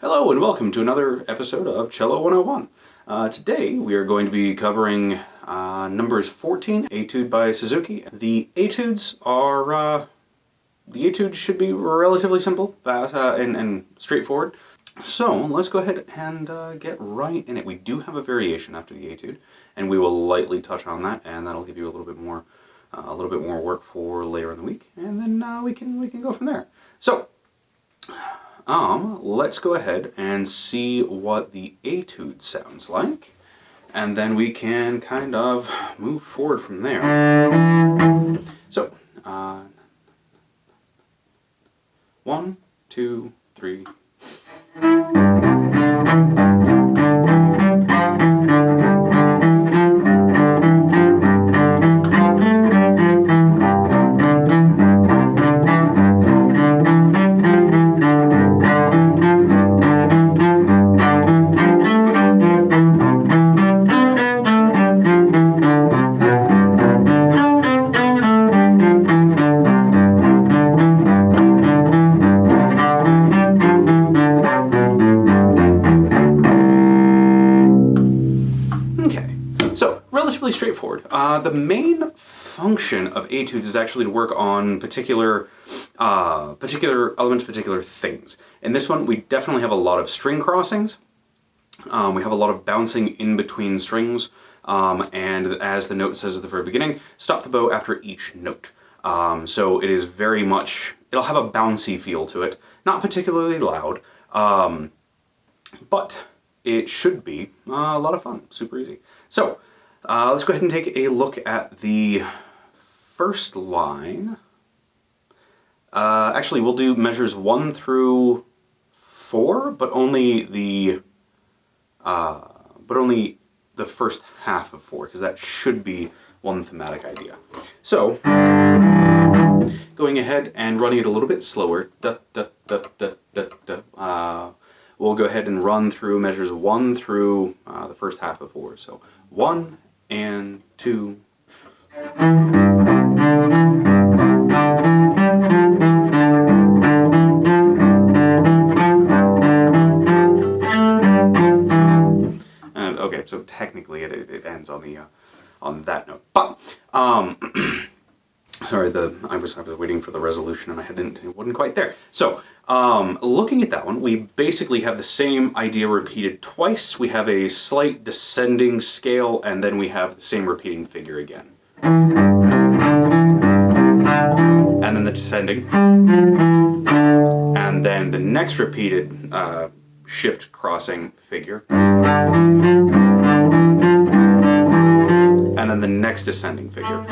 Hello and welcome to another episode of Cello 101. Today we are going to be covering numbers 14, Etude by Suzuki. The etudes should be relatively simple, fast, and straightforward. So let's go ahead and get right in it. We do have a variation after the etude, and we will lightly touch on that, and that'll give you a little bit more work for later in the week, and then we can go from there. So. Let's go ahead and see what the etude sounds like, and then we can kind of move forward from there. So, 1, 2, 3. Relatively straightforward. The main function of etudes is actually to work on particular elements, particular things. In this one, we definitely have a lot of string crossings. We have a lot of bouncing in between strings, and as the note says at the very beginning, stop the bow after each note. So it is very much, it'll have a bouncy feel to it, not particularly loud, but it should be a lot of fun, super easy. So, let's go ahead and take a look at the first line. Actually, we'll do measures 1 through 4, but only the first half of 4, because that should be one thematic idea. So, going ahead and running it a little bit slower. We'll go ahead and run through measures 1 through the first half of 4. So 1 and 2. Okay, so technically it ends on the on that note, but sorry, I was waiting for the resolution and it wasn't quite there. So, looking at that one, we basically have the same idea repeated twice. We have a slight descending scale, and then we have the same repeating figure again. And then the descending. And then the next repeated shift crossing figure. And then the next descending figure.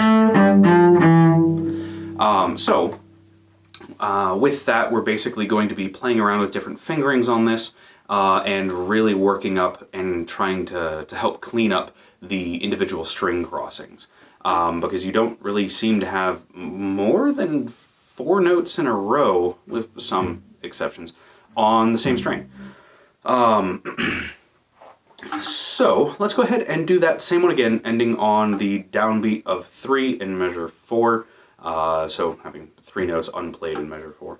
With that, we're basically going to be playing around with different fingerings on this and really working up and trying to help clean up the individual string crossings. Because you don't really seem to have more than 4 notes in a row, with some exceptions, on the same string. So let's go ahead and do that same one again, ending on the downbeat of 3 in measure 4. So having 3 notes unplayed in measure 4.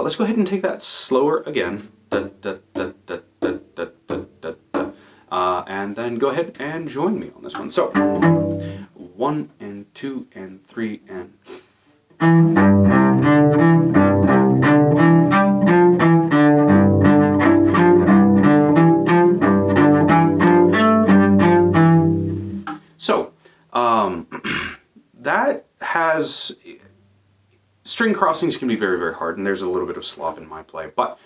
Let's go ahead and take that slower again. And then go ahead and join me on this one. So 1 and 2 and 3 and... So, that has... String crossings can be very, very hard, and there's a little bit of slop in my play, but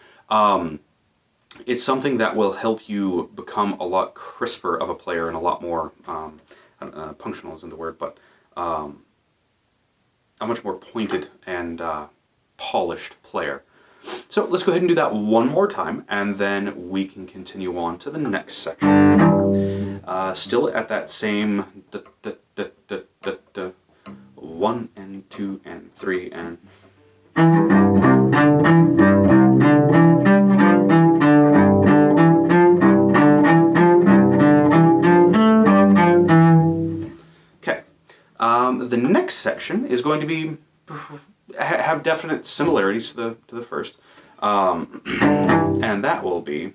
it's something that will help you become a lot crisper of a player and a lot more, punctional isn't the word, but a much more pointed and polished player. So let's go ahead and do that one more time, and then we can continue on to the next section. Still at that same 1 and 2 and 3 and... Okay. The next section is going to be have definite similarities to the first. And that will be...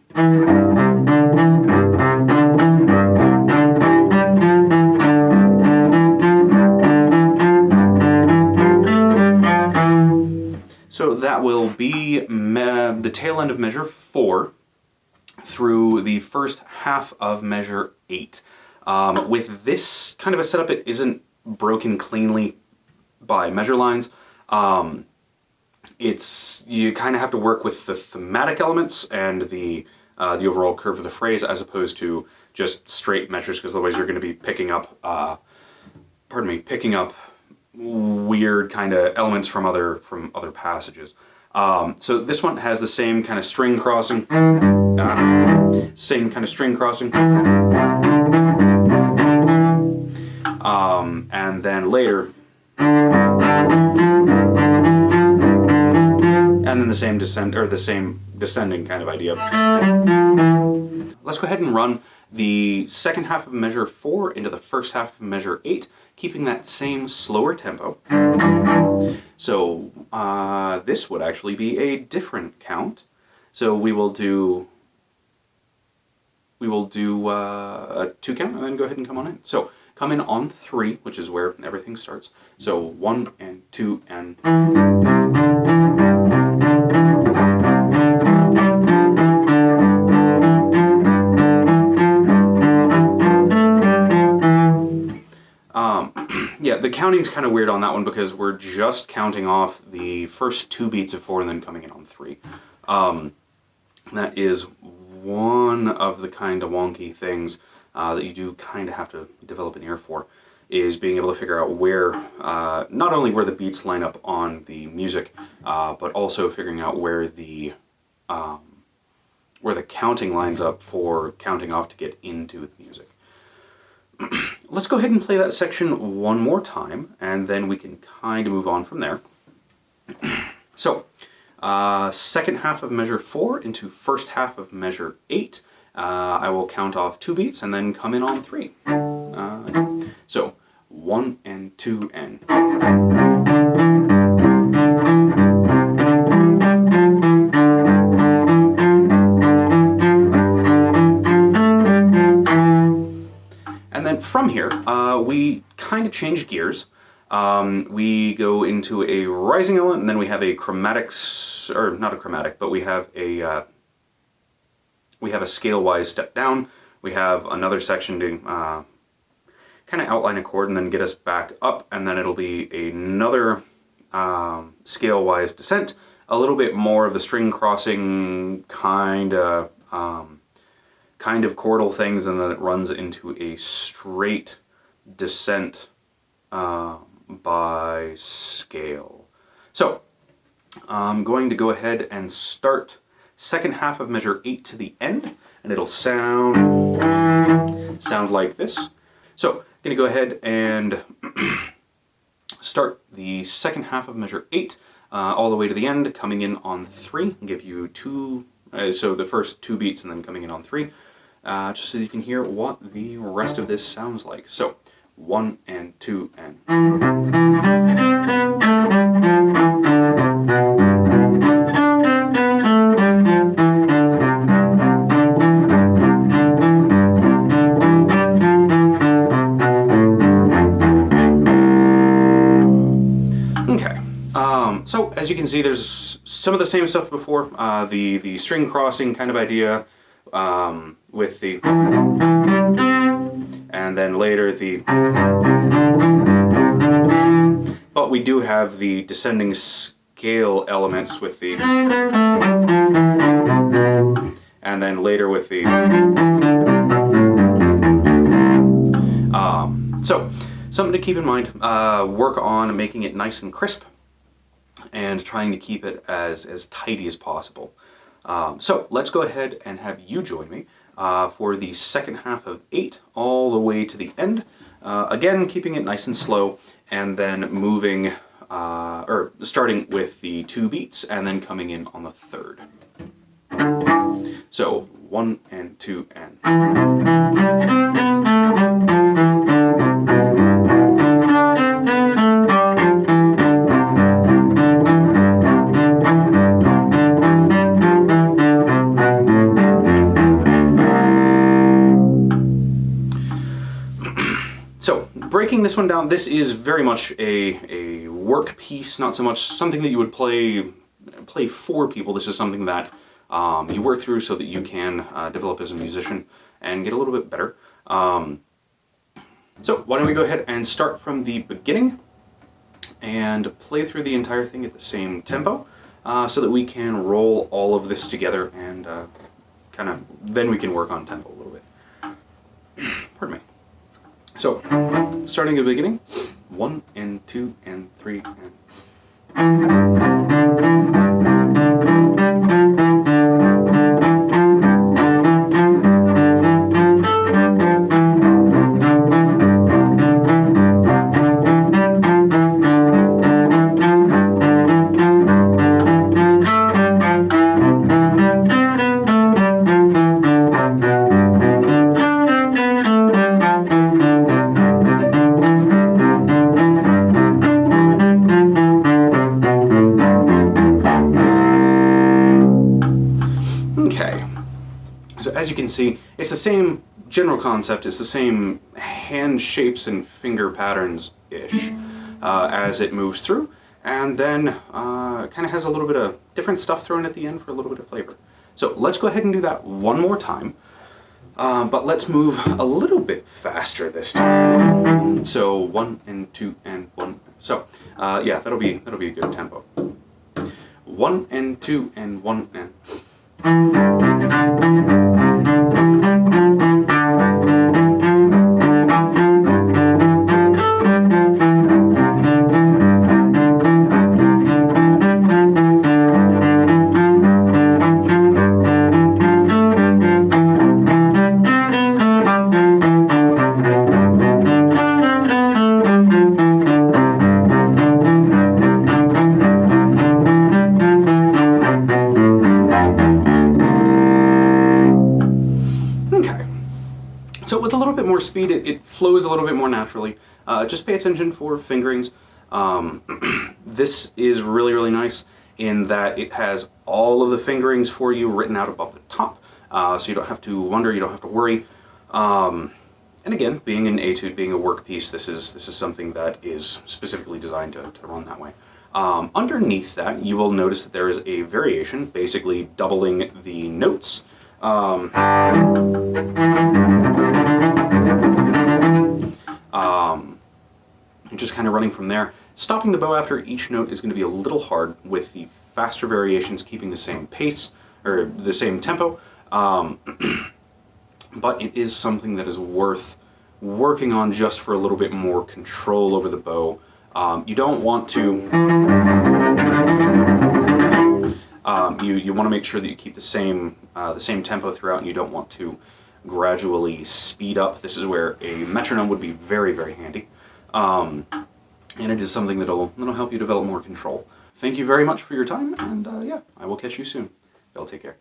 So that will be the tail end of measure 4 through the first half of measure 8. With this kind of a setup, it isn't broken cleanly by measure lines. You kind of have to work with the thematic elements and the overall curve of the phrase, as opposed to just straight measures, because otherwise you're going to be picking up weird kind of elements from other passages. So this one has the same kind of string crossing, and then later, and then the same descending kind of idea. Let's go ahead and run the second half of measure 4 into the first half of measure 8, keeping that same slower tempo. So this would actually be a different count. So we will do a 2 count and then go ahead and come on in. So come in on 3, which is where everything starts. So 1 and 2 and... Yeah, the counting's kind of weird on that one because we're just counting off the first 2 beats of 4 and then coming in on 3. That is one of the kind of wonky things that you do kind of have to develop an ear for, is being able to figure out where, not only where the beats line up on the music, but also figuring out where the counting lines up for counting off to get into the music. Let's go ahead and play that section one more time, and then we can kind of move on from there. So, second half of measure 4 into first half of measure 8. I will count off 2 beats and then come in on 3. So, 1 and 2 and... And then from here, we kind of change gears. We go into a rising element, and then we have a chromatic, or not a chromatic, but we have a scale-wise step down. We have another section to kind of outline a chord and then get us back up, and then it'll be another scale-wise descent, a little bit more of the string crossing kind of chordal things, and then it runs into a straight descent by scale. So I'm going to go ahead and start second half of measure 8 to the end, and it'll sound like this. So I'm going to go ahead and start the second half of measure 8 all the way to the end, coming in on 3, and give you 2, so the first 2 beats and then coming in on 3. Just so you can hear what the rest of this sounds like. So, 1 and 2 and... Okay, so as you can see, there's some of the same stuff before, the string crossing kind of idea, with the, and then later the, but we do have the descending scale elements with the, and then later with the, so something to keep in mind, work on making it nice and crisp and trying to keep it as tidy as possible. So let's go ahead and have you join me for the second half of 8 all the way to the end. Again, keeping it nice and slow, and then moving, or starting with the 2 beats and then coming in on the 3rd. So 1 and 2 and... breaking this one down, this is very much a work piece, not so much something that you would play for people. This is something that you work through so that you can develop as a musician and get a little bit better. So why don't we go ahead and start from the beginning and play through the entire thing at the same tempo, so that we can roll all of this together and then we can work on tempo a little bit. Pardon me. So, starting at the beginning, 1 and 2 and 3 and... As you can see, it's the same general concept, it's the same hand shapes and finger patterns-ish as it moves through, and then kind of has a little bit of different stuff thrown at the end for a little bit of flavor. So let's go ahead and do that one more time, but let's move a little bit faster this time. So 1 and 2 and 1. So yeah, that'll be a good tempo. 1 and 2 and 1 and... So with a little bit more speed, it flows a little bit more naturally. Just pay attention for fingerings. This is really, really nice in that it has all of the fingerings for you written out above the top, so you don't have to wonder, you don't have to worry. And again, being an etude, being a work piece, this is something that is specifically designed to run that way. Underneath that, you will notice that there is a variation, basically doubling the notes. Just kind of running from there. Stopping the bow after each note is going to be a little hard with the faster variations keeping the same pace, or the same tempo, but it is something that is worth working on just for a little bit more control over the bow. You don't want to... you want to make sure that you keep the same tempo throughout, and you don't want to gradually speed up. This is where a metronome would be very, very handy. And it is something that'll help you develop more control. Thank you very much for your time, and yeah, I will catch you soon. Y'all take care.